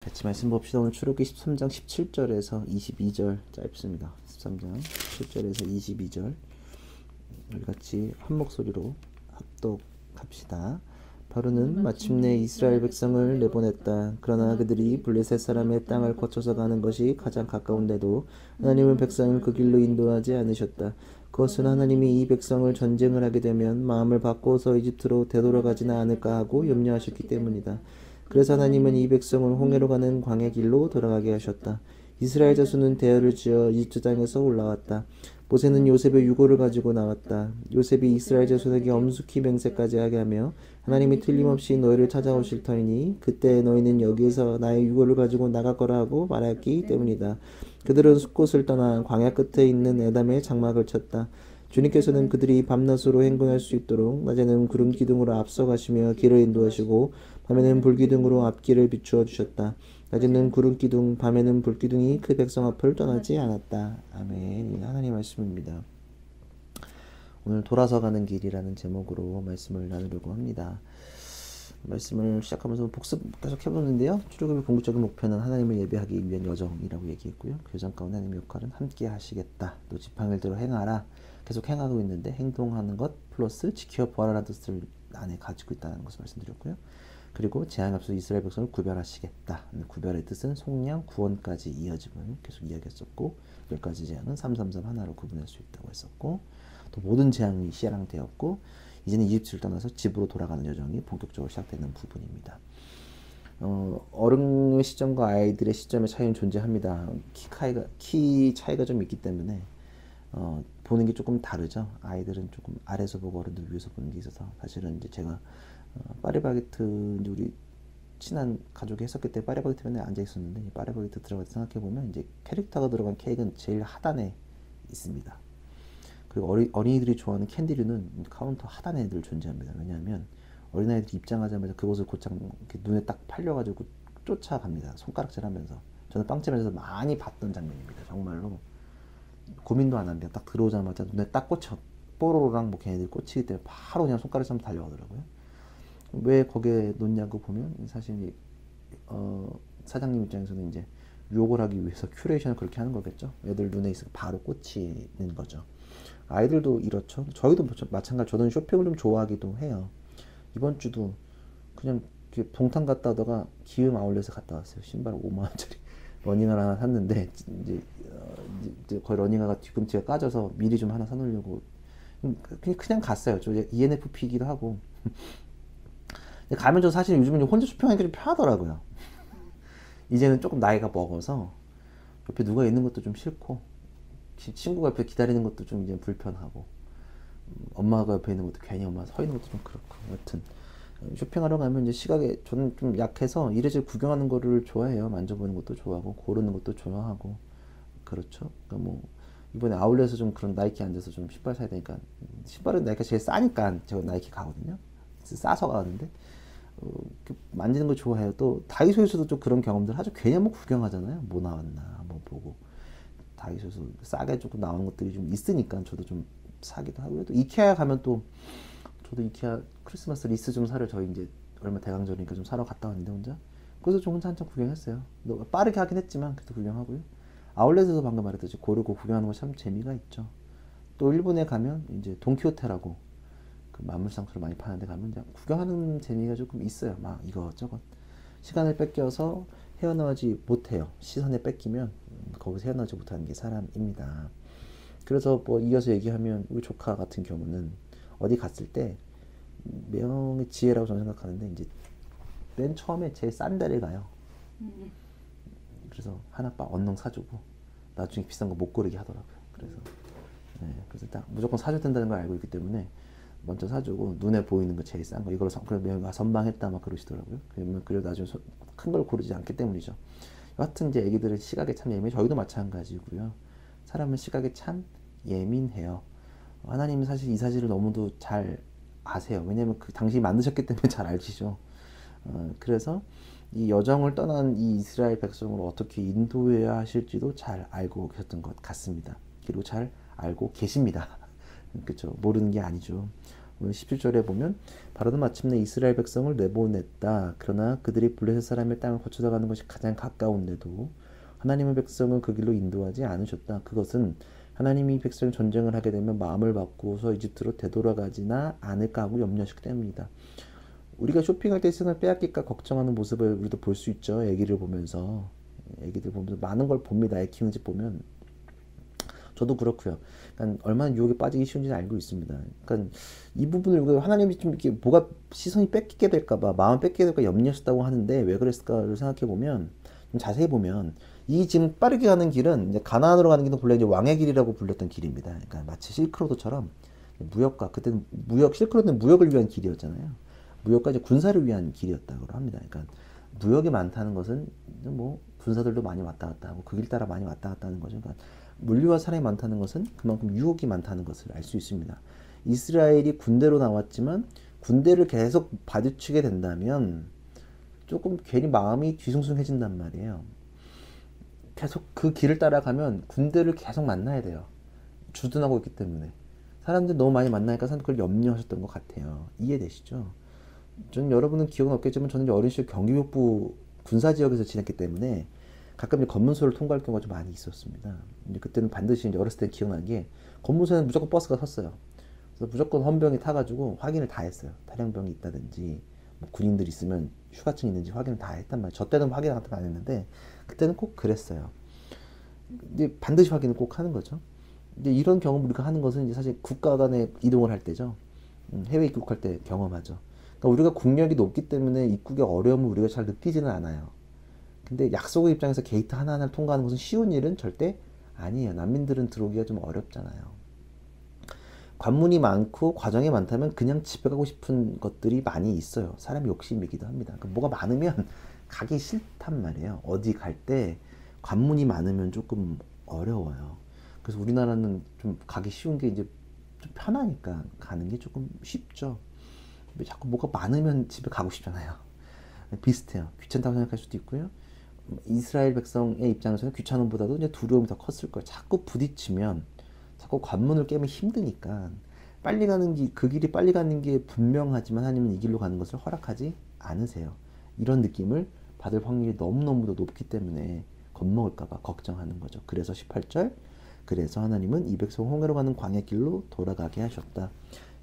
같이 말씀 봅시다. 오늘 출애굽기 13장 17절에서 22절 짧습니다. 13장 17절에서 22절 우리 같이 한 목소리로 합독합시다. 바로는 마침내 이스라엘 백성을 내보냈다. 그러나 그들이 블레셋 사람의 땅을 거쳐서 가는 것이 가장 가까운데도 하나님은 백성을 그 길로 인도하지 않으셨다. 그것은 하나님이 이 백성을 전쟁을 하게 되면 마음을 바꿔서 이집트로 되돌아가지는 않을까 하고 염려하셨기 때문이다. 그래서 하나님은 이 백성을 홍해로 가는 광야 길로 돌아가게 하셨다. 이스라엘 자손은 대열을 지어 이집트 땅에서 올라왔다. 모세는 요셉의 유고를 가지고 나왔다. 요셉이 이스라엘 자손에게 엄숙히 맹세까지 하게 하며 하나님이 틀림없이 너희를 찾아오실 터이니 그때 너희는 여기에서 나의 유고를 가지고 나갈 거라 하고 말했기 때문이다. 그들은 숲곳을 떠나 광야 끝에 있는 에담에 장막을 쳤다. 주님께서는 그들이 밤낮으로 행군할 수 있도록 낮에는 구름 기둥으로 앞서가시며 길을 인도하시고 밤에는 불기둥으로 앞길을 비추어 주셨다. 낮에는 구름 기둥, 밤에는 불기둥이 그 백성 앞을 떠나지 않았다. 아멘. 하나님 말씀입니다. 오늘 돌아서 가는 길이라는 제목으로 말씀을 나누려고 합니다. 말씀을 시작하면서 복습 계속 해보는데요. 출애굽의 궁극적인 목표는 하나님을 예배하기 위한 여정이라고 얘기했고요. 교장 가운데 하나님의 역할은 함께 하시겠다. 또 지팡이대로 행하라. 계속 행하고 있는데 행동하는 것 플러스 지켜 보아라는 뜻을 안에 가지고 있다는 것을 말씀드렸고요. 그리고 재앙에 앞서 이스라엘 백성을 구별하시겠다. 구별의 뜻은 속량, 구원까지 이어짐을 계속 이야기했었고 10가지 재앙은 333 하나로 구분할 수 있다고 했었고 또 모든 재앙이 시행되었고 이제는 이집트를 떠나서 집으로 돌아가는 여정이 본격적으로 시작되는 부분입니다. 어른의 시점과 아이들의 시점의 차이는 존재합니다. 키 차이가 좀 있기 때문에 보는 게 조금 다르죠. 아이들은 조금 아래서 보고 어른들 위에서 보는 게 있어서 사실은 이제 제가 파리바게트 이제 우리 친한 가족이 했었기 때문에 파리바게트 맨날 앉아 있었는데 파리바게트 들어가서 생각해 보면 이제 캐릭터가 들어간 케이크는 제일 하단에 있습니다. 그리고 어린이들이 좋아하는 캔디류는 카운터 하단에 늘 존재합니다. 왜냐하면 어린아이들이 입장하자마자 그곳을 곧장 눈에 딱 팔려가지고 쫓아갑니다. 손가락질하면서. 저는 빵집에서 많이 봤던 장면입니다. 정말로 고민도 안 한대요. 딱 들어오자마자 눈에 딱 꽂혀 뽀로로랑 뭐 걔네들 꽂히기 때문에 바로 그냥 손가락질 하면서 달려가더라고요. 왜 거기에 놓냐고 보면 사실 사장님 입장에서는 이제 유혹을 하기 위해서 큐레이션을 그렇게 하는 거겠죠. 애들 눈에 있으면 바로 꽂히는 거죠. 아이들도 이렇죠. 저희도 마찬가지. 저는 쇼핑을 좀 좋아하기도 해요. 이번 주도 그냥 동탄 갔다 오다가 기흥 아울렛에 갔다 왔어요. 신발 5만 원짜리 러닝화 하나 샀는데 이제 거의 러닝화가 뒤꿈치가 까져서 미리 좀 하나 사놓으려고 그냥 갔어요. 저 ENFP이기도 하고 가면 저 사실 요즘은 혼자 쇼핑하기가 좀 편하더라고요. 이제는 조금 나이가 먹어서 옆에 누가 있는 것도 좀 싫고 친구가 옆에 기다리는 것도 좀 이제 불편하고 엄마가 옆에 있는 것도 괜히 엄마 서 있는 것도 좀 그렇고 여튼 쇼핑하러 가면 이제 시각에 저는 좀 약해서 이래저래 구경하는 거를 좋아해요. 만져보는 것도 좋아하고 고르는 것도 좋아하고 그렇죠. 그러니까 뭐 이번에 아울렛에서 좀 그런 나이키 앉아서 좀 신발 사야 되니까 신발은 나이키가 제일 싸니까 제가 나이키 가거든요. 싸서 가는데 만지는 거 좋아해요. 또 다이소에서도 좀 그런 경험들 하죠. 괜히 한번 구경하잖아요. 뭐 나왔나 한번 보고 다이소에서 싸게 조금 나오는 것들이 좀 있으니까 저도 좀 사기도 하고요. 또 이케아 가면 또 저도 이케아 크리스마스 리스 좀 사려 저희 이제 얼마 대강절이니까 좀 사러 갔다 왔는데 혼자 그래서 좀 혼자 한참 구경했어요. 빠르게 하긴 했지만 그래도 구경하고요. 아울렛에서 방금 말했듯이 고르고 구경하는 거 참 재미가 있죠. 또 일본에 가면 이제 돈키호테라고 그 만물상투를 많이 파는데 가면 이제 구경하는 재미가 조금 있어요. 막 이것저것 시간을 뺏겨서 헤어나오지 못해요. 시선에 뺏기면 거기서 헤어나오지 못하는 게 사람입니다. 그래서 뭐 이어서 얘기하면 우리 조카 같은 경우는 어디 갔을 때 명의 지혜라고 저는 생각하는데 이제 맨 처음에 제일 싼 데를 가요. 그래서 하나 언능 사주고 나중에 비싼 거 못 고르게 하더라고요. 그래서 딱 무조건 사줘야 된다는 걸 알고 있기 때문에 먼저 사주고 눈에 보이는 거 제일 싼 거 이걸 그래서 선방했다 막 그러시더라고요. 그리고 나중에 큰 걸 고르지 않기 때문이죠. 여하튼 이제 애기들은 시각에 참 예민해요. 저희도 마찬가지고요. 사람은 시각에 참 예민해요. 하나님은 사실 이 사실을 너무도 잘 아세요. 왜냐면 그 당신이 만드셨기 때문에 잘 알시죠. 그래서 이 여정을 떠난 이 이스라엘 백성을 어떻게 인도해야 하실지도 잘 알고 계셨던 것 같습니다. 그리고 잘 알고 계십니다. 그렇죠. 모르는 게 아니죠. 오늘 17절에 보면 바로는 마침내 이스라엘 백성을 내보냈다. 그러나 그들이 블레셋 사람의 땅을 거쳐서 가는 것이 가장 가까운데도 하나님의 백성은 그 길로 인도하지 않으셨다. 그것은 하나님이 백성이 전쟁을 하게 되면 마음을 바꾸어서 이집트로 되돌아가지나 않을까 하고 염려하시기 때문이다. 우리가 쇼핑할 때 시선을 빼앗길까 걱정하는 모습을 우리도 볼 수 있죠. 애기들 보면서 많은 걸 봅니다. 애 키우는 집 보면. 저도 그렇고요. 그러니까 얼마나 유혹에 빠지기 쉬운지 알고 있습니다. 그러니까 이 부분을 우리가 하나님이 좀 이렇게 뭐가 시선이 뺏기게 될까봐, 마음 뺏기게 될까 염려하셨다고 하는데 왜 그랬을까를 생각해 보면, 좀 자세히 보면 이 지금 빠르게 가는 길은 이제 가나안으로 가는 길은 본래 이제 왕의 길이라고 불렸던 길입니다. 그러니까 마치 실크로드처럼 무역과, 그때는 실크로드는 무역을 위한 길이었잖아요. 무역과 이제 군사를 위한 길이었다고 합니다. 그러니까 무역이 많다는 것은 뭐 군사들도 많이 왔다 갔다 하고 그 길 따라 많이 왔다 갔다 하는 거죠. 그러니까 물류와 사람이 많다는 것은 그만큼 유혹이 많다는 것을 알 수 있습니다. 이스라엘이 군대로 나왔지만 군대를 계속 받아치게 된다면 조금 괜히 마음이 뒤숭숭해진단 말이에요. 계속 그 길을 따라가면 군대를 계속 만나야 돼요. 주둔하고 있기 때문에. 사람들 너무 많이 만나니까 사람들 그걸 염려하셨던 것 같아요. 이해되시죠? 저는 여러분은 기억은 없겠지만 저는 어린 시절 경기북부 군사지역에서 지냈기 때문에 가끔 검문소를 통과할 경우가 좀 많이 있었습니다. 근데 그때는 반드시 이제 어렸을 때 기억나는 게 검문소에는 무조건 버스가 섰어요. 그래서 무조건 헌병이 타가지고 확인을 다 했어요. 탈영병이 있다든지 뭐 군인들 있으면 휴가증 있는지 확인을 다 했단 말이에요. 저 때는 확인 같은 거 안 했는데 그때는 꼭 그랬어요. 근데 반드시 확인을 꼭 하는 거죠. 이제 이런 경험 우리가 하는 것은 이제 사실 국가 간에 이동을 할 때죠. 해외 입국할 때 경험하죠. 그러니까 우리가 국력이 높기 때문에 입국의 어려움을 우리가 잘 느끼지는 않아요. 근데 약속의 입장에서 게이트 하나하나를 통과하는 것은 쉬운 일은 절대 아니에요. 난민들은 들어오기가 좀 어렵잖아요. 관문이 많고 과정이 많다면 그냥 집에 가고 싶은 것들이 많이 있어요. 사람이 욕심이기도 합니다. 그러니까 뭐가 많으면 가기 싫단 말이에요. 어디 갈 때 관문이 많으면 조금 어려워요. 그래서 우리나라는 좀 가기 쉬운 게 이제 좀 편하니까 가는 게 조금 쉽죠. 자꾸 뭐가 많으면 집에 가고 싶잖아요. 비슷해요. 귀찮다고 생각할 수도 있고요. 이스라엘 백성의 입장에서는 귀찮음보다도 이제 두려움이 더 컸을 거예요. 자꾸 부딪히면, 자꾸 관문을 깨면 힘드니까 빨리 가는 길, 그 길이 빨리 가는 게 분명하지만 하나님은 이 길로 가는 것을 허락하지 않으세요. 이런 느낌을 받을 확률이 너무너무도 높기 때문에 겁먹을까봐 걱정하는 거죠. 그래서 18절, 그래서 하나님은 이 백성 홍해로 가는 광야 길로 돌아가게 하셨다.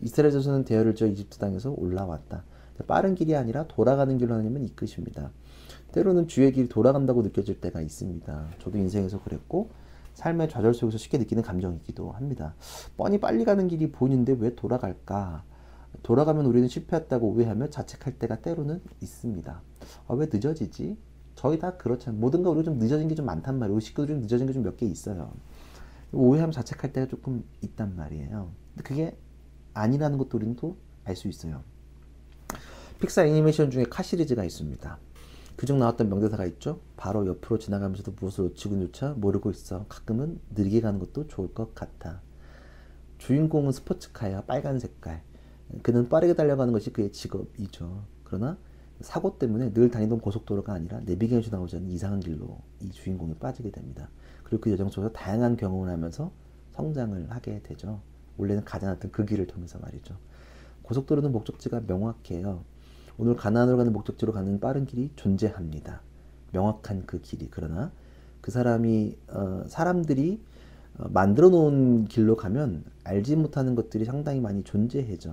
이스라엘 자손은 대열을 지어 이집트 땅에서 올라왔다. 빠른 길이 아니라 돌아가는 길로 하나님은 이끄십니다. 때로는 주의 길이 돌아간다고 느껴질 때가 있습니다. 저도 인생에서 그랬고 삶의 좌절 속에서 쉽게 느끼는 감정이기도 합니다. 뻔히 빨리 가는 길이 보이는데 왜 돌아갈까? 돌아가면 우리는 실패했다고 오해하며 자책할 때가 때로는 있습니다. 왜 늦어지지? 저희 다 그렇잖아요. 뭐든가 우리가 좀 늦어진 게 좀 많단 말이에요. 우리 식구들이 늦어진 게 좀 몇 개 있어요. 오해하면 자책할 때가 조금 있단 말이에요. 근데 그게 아니라는 것도 우리는 또 알 수 있어요. 픽사 애니메이션 중에 카 시리즈가 있습니다. 그중 나왔던 명대사가 있죠. 바로 옆으로 지나가면서도 무엇을 놓치고조차 모르고 있어. 가끔은 느리게 가는 것도 좋을 것 같아. 주인공은 스포츠카야. 빨간 색깔. 그는 빠르게 달려가는 것이 그의 직업이죠. 그러나 사고 때문에 늘 다니던 고속도로가 아니라 내비게이션 나오지 않는 이상한 길로 이 주인공이 빠지게 됩니다. 그리고 그 여정 속에서 다양한 경험을 하면서 성장을 하게 되죠. 원래는 가지 않았던 그 길을 통해서 말이죠. 고속도로는 목적지가 명확해요. 오늘 가나안으로 가는 목적지로 가는 빠른 길이 존재합니다. 명확한 그 길이. 그러나 그 사람들이 만들어 놓은 길로 가면 알지 못하는 것들이 상당히 많이 존재해요.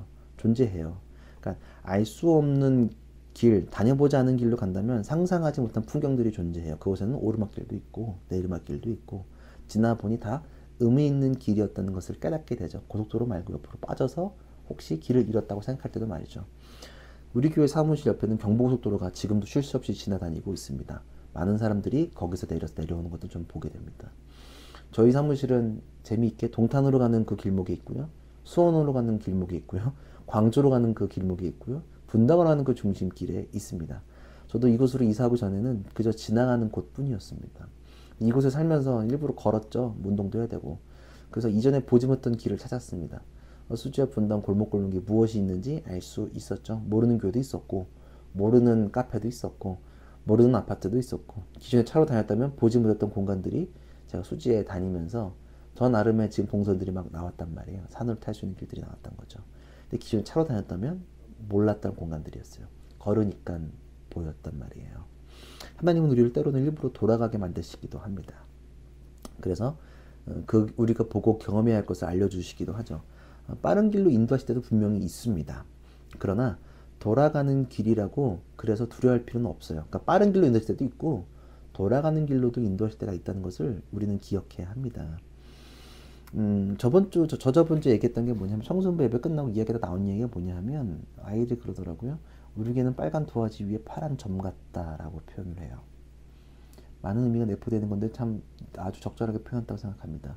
그러니까 알 수 없는 길, 다녀보지 않은 길로 간다면 상상하지 못한 풍경들이 존재해요. 그곳에는 오르막길도 있고 내리막길도 있고 지나보니 다 의미 있는 길이었다는 것을 깨닫게 되죠. 고속도로 말고 옆으로 빠져서 혹시 길을 잃었다고 생각할 때도 말이죠. 우리 교회 사무실 옆에는 경부고속도로가 지금도 쉴 새 없이 지나다니고 있습니다. 많은 사람들이 거기서 내려서 내려오는 것도 좀 보게 됩니다. 저희 사무실은 재미있게 동탄으로 가는 그 길목이 있고요. 수원으로 가는 길목이 있고요. 광주로 가는 그 길목이 있고요. 분당으로 가는 그 중심길에 있습니다. 저도 이곳으로 이사하고 전에는 그저 지나가는 곳뿐이었습니다. 이곳에 살면서 일부러 걸었죠. 운동도 해야 되고. 그래서 이전에 보지 못했던 길을 찾았습니다. 수지와 분당 골목골목이 무엇이 있는지 알 수 있었죠. 모르는 교회도 있었고 모르는 카페도 있었고 모르는 아파트도 있었고 기존에 차로 다녔다면 보지 못했던 공간들이 제가 수지에 다니면서 저 나름의 지금 동선들이 막 나왔단 말이에요. 산을 탈 수 있는 길들이 나왔던 거죠. 근데 기존에 차로 다녔다면 몰랐던 공간들이었어요. 걸으니까 보였단 말이에요. 하나님은 우리를 때로는 일부러 돌아가게 만드시기도 합니다. 그래서 우리가 보고 경험해야 할 것을 알려주시기도 하죠. 빠른 길로 인도하실 때도 분명히 있습니다. 그러나 돌아가는 길이라고 그래서 두려워할 필요는 없어요. 그러니까 빠른 길로 인도하실 때도 있고 돌아가는 길로도 인도하실 때가 있다는 것을 우리는 기억해야 합니다. 저저번 주 얘기했던 게 뭐냐면 청소년부 예배 끝나고 이야기가 나온 얘기가 뭐냐면 아이들이 그러더라고요. 우리에게는 빨간 도화지 위에 파란 점 같다라고 표현을 해요. 많은 의미가 내포되는 건데 참 아주 적절하게 표현했다고 생각합니다.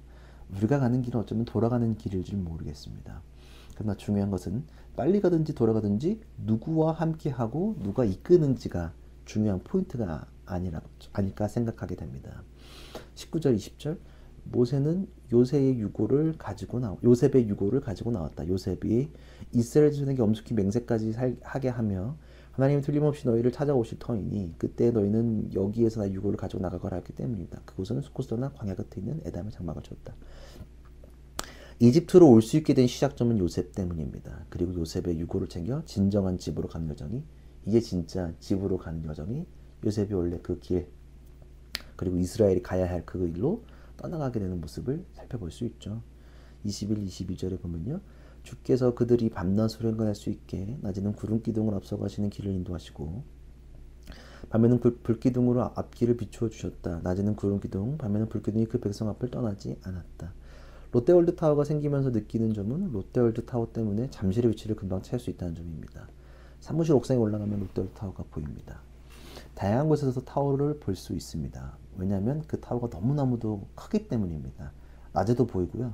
우리가 가는 길은 어쩌면 돌아가는 길일지 모르겠습니다. 그러나 중요한 것은 빨리 가든지 돌아가든지 누구와 함께하고 누가 이끄는지가 중요한 포인트가 아닐까 생각하게 됩니다. 19절 20절 모세는 요셉의 유고를 가지고 나왔다. 요셉이 이스라엘 자손에게 엄숙히 맹세까지 하게 하며 하나님이 틀림없이 너희를 찾아오실 터이니 그때 너희는 여기에서 나 유고를 가지고 나가거라 했기 때문이다. 그곳은 수코스 떠나 광야 끝에 있는 에담의 장막을 쳤다. 이집트로 올 수 있게 된 시작점은 요셉 때문입니다. 그리고 요셉의 유고를 챙겨 진정한 집으로 가는 여정이 이게 진짜 집으로 가는 여정이 요셉이 원래 그 길 그리고 이스라엘이 가야 할 그 길로 떠나가게 되는 모습을 살펴볼 수 있죠. 21, 22절에 보면요. 주께서 그들이 밤낮으로 행간할 수 있게 낮에는 구름 기둥을 앞서가시는 길을 인도하시고 밤에는 불기둥으로 앞길을 비추어 주셨다. 낮에는 구름 기둥, 밤에는 불기둥이 그 백성 앞을 떠나지 않았다. 롯데월드 타워가 생기면서 느끼는 점은 롯데월드 타워 때문에 잠실의 위치를 금방 찾을 수 있다는 점입니다. 사무실 옥상에 올라가면 롯데월드 타워가 보입니다. 다양한 곳에서 타워를 볼 수 있습니다. 왜냐하면 그 타워가 너무나도 크기 때문입니다. 낮에도 보이고요.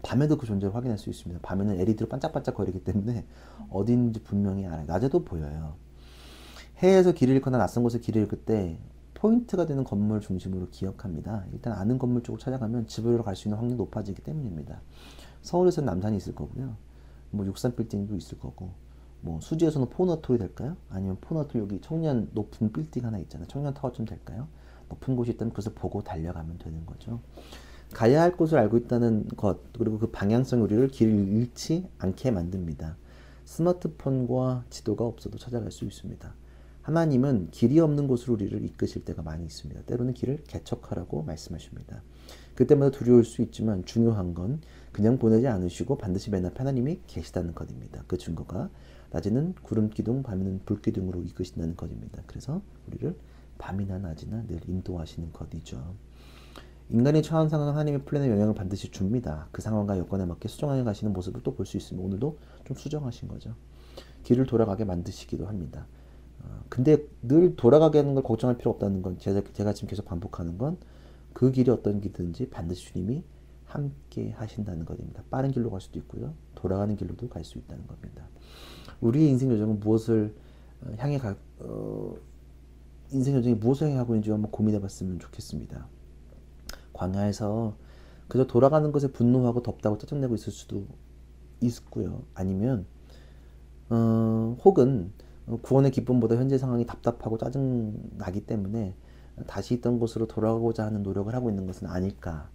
밤에도 그 존재를 확인할 수 있습니다. 밤에는 LED로 반짝반짝 거리기 때문에 어디 있는지 분명히 알아요. 낮에도 보여요. 해외에서 길을 잃거나 낯선 곳에 길을 잃을 때 포인트가 되는 건물 중심으로 기억합니다. 일단 아는 건물 쪽으로 찾아가면 집으로 갈 수 있는 확률이 높아지기 때문입니다. 서울에서는 남산이 있을 거고요. 뭐 63 빌딩도 있을 거고 뭐 수지에서는 포너톨이 될까요? 아니면 포너톨 여기 청년 높은 빌딩 하나 있잖아요. 청년 타워쯤 될까요? 높은 곳이 있다면 그것을 보고 달려가면 되는 거죠. 가야 할 곳을 알고 있다는 것 그리고 그 방향성이 우리를 길을 잃지 않게 만듭니다. 스마트폰과 지도가 없어도 찾아갈 수 있습니다. 하나님은 길이 없는 곳으로 우리를 이끄실 때가 많이 있습니다. 때로는 길을 개척하라고 말씀하십니다. 그때마다 두려울 수 있지만 중요한 건 그냥 보내지 않으시고 반드시 맨 앞에 하나님이 계시다는 것입니다. 그 증거가 낮에는 구름 기둥, 밤에는 불 기둥으로 이끄신다는 것입니다. 그래서 우리를 밤이나 낮이나 늘 인도하시는 것이죠. 인간이 처한 상황은 하나님의 플랜에 영향을 반드시 줍니다. 그 상황과 여건에 맞게 수정하여 가시는 모습을 또 볼 수 있으면 오늘도 좀 수정하신 거죠. 길을 돌아가게 만드시기도 합니다. 근데 늘 돌아가게 하는 걸 걱정할 필요 없다는 건 제가 지금 계속 반복하는 건 그 길이 어떤 길이든지 반드시 주님이 함께 하신다는 것입니다. 빠른 길로 갈 수도 있고요. 돌아가는 길로도 갈 수 있다는 겁니다. 우리의 인생 여정은 인생 여정이 무엇을 향해 가고 있는지 한번 고민해 봤으면 좋겠습니다. 광야에서 그저 돌아가는 것에 분노하고 덥다고 짜증내고 있을 수도 있고요. 아니면 혹은 구원의 기쁨보다 현재 상황이 답답하고 짜증나기 때문에 다시 있던 곳으로 돌아가고자 하는 노력을 하고 있는 것은 아닐까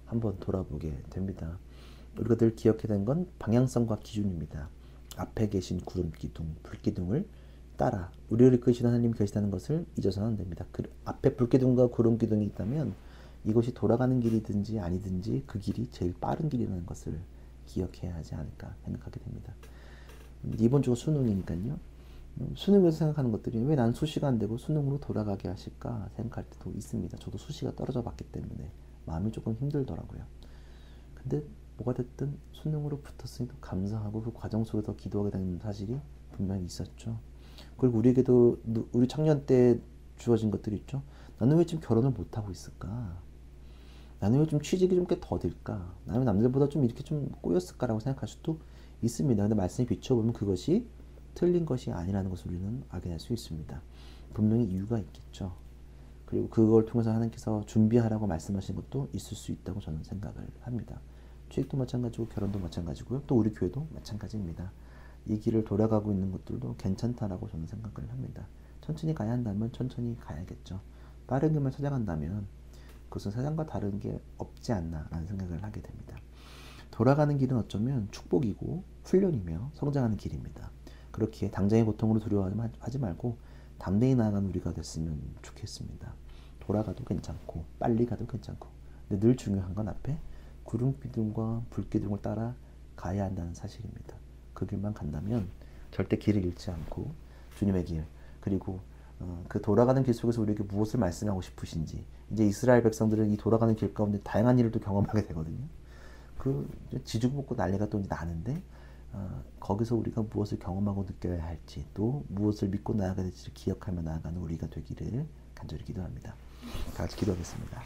한번 돌아보게 됩니다. 우리가 늘 기억해야 되는 건 방향성과 기준입니다. 앞에 계신 구름 기둥, 불 기둥을 따라 우리를 이끄시는 하나님이 계시다는 것을 잊어서는 안 됩니다. 그 앞에 불 기둥과 구름 기둥이 있다면 이것이 돌아가는 길이든지 아니든지 그 길이 제일 빠른 길이라는 것을 기억해야 하지 않을까 생각하게 됩니다. 이번 주가 수능이니까요. 수능에서 생각하는 것들이 왜 난 수시가 안 되고 수능으로 돌아가게 하실까 생각할 때도 있습니다. 저도 수시가 떨어져 봤기 때문에 마음이 조금 힘들더라고요. 근데 뭐가 됐든 수능으로 붙었으니 또 감사하고 그 과정 속에서 기도하게 되는 사실이 분명히 있었죠. 그리고 우리에게도 우리 청년 때 주어진 것들이 있죠. 나는 왜 지금 결혼을 못하고 있을까? 나는 왜 좀 취직이 좀 꽤 더딜까? 나는 왜 남들보다 좀 이렇게 좀 꼬였을까라고 생각할 수도 있습니다. 근데 말씀에 비춰보면 그것이 틀린 것이 아니라는 것을 우리는 알게 수 있습니다. 분명히 이유가 있겠죠. 그리고 그걸 통해서 하나님께서 준비하라고 말씀하신 것도 있을 수 있다고 저는 생각을 합니다. 취직도 마찬가지고 결혼도 마찬가지고요. 또 우리 교회도 마찬가지입니다. 이 길을 돌아가고 있는 것들도 괜찮다라고 저는 생각을 합니다. 천천히 가야 한다면 천천히 가야겠죠. 빠른 길만 찾아간다면 그것은 세상과 다른 게 없지 않나라는 생각을 하게 됩니다. 돌아가는 길은 어쩌면 축복이고 훈련이며 성장하는 길입니다. 그렇기에 당장의 고통으로 두려워하지 말고 담대히 나아가는 우리가 됐으면 좋겠습니다. 돌아가도 괜찮고 빨리 가도 괜찮고, 근데 늘 중요한 건 앞에 구름 불기둥을 따라 가야 한다는 사실입니다. 그 길만 간다면 절대 길을 잃지 않고 주님의 길, 그리고 그 돌아가는 길 속에서 우리에게 무엇을 말씀하고 싶으신지, 이제 이스라엘 백성들은 이 돌아가는 길 가운데 다양한 일을 또 경험하게 되거든요. 그 지죽 볶고 난리가 또 나는데 거기서 우리가 무엇을 경험하고 느껴야 할지, 또 무엇을 믿고 나아가야 될지를 기억하며 나아가는 우리가 되기를 간절히 기도합니다. 다 같이 기도하겠습니다.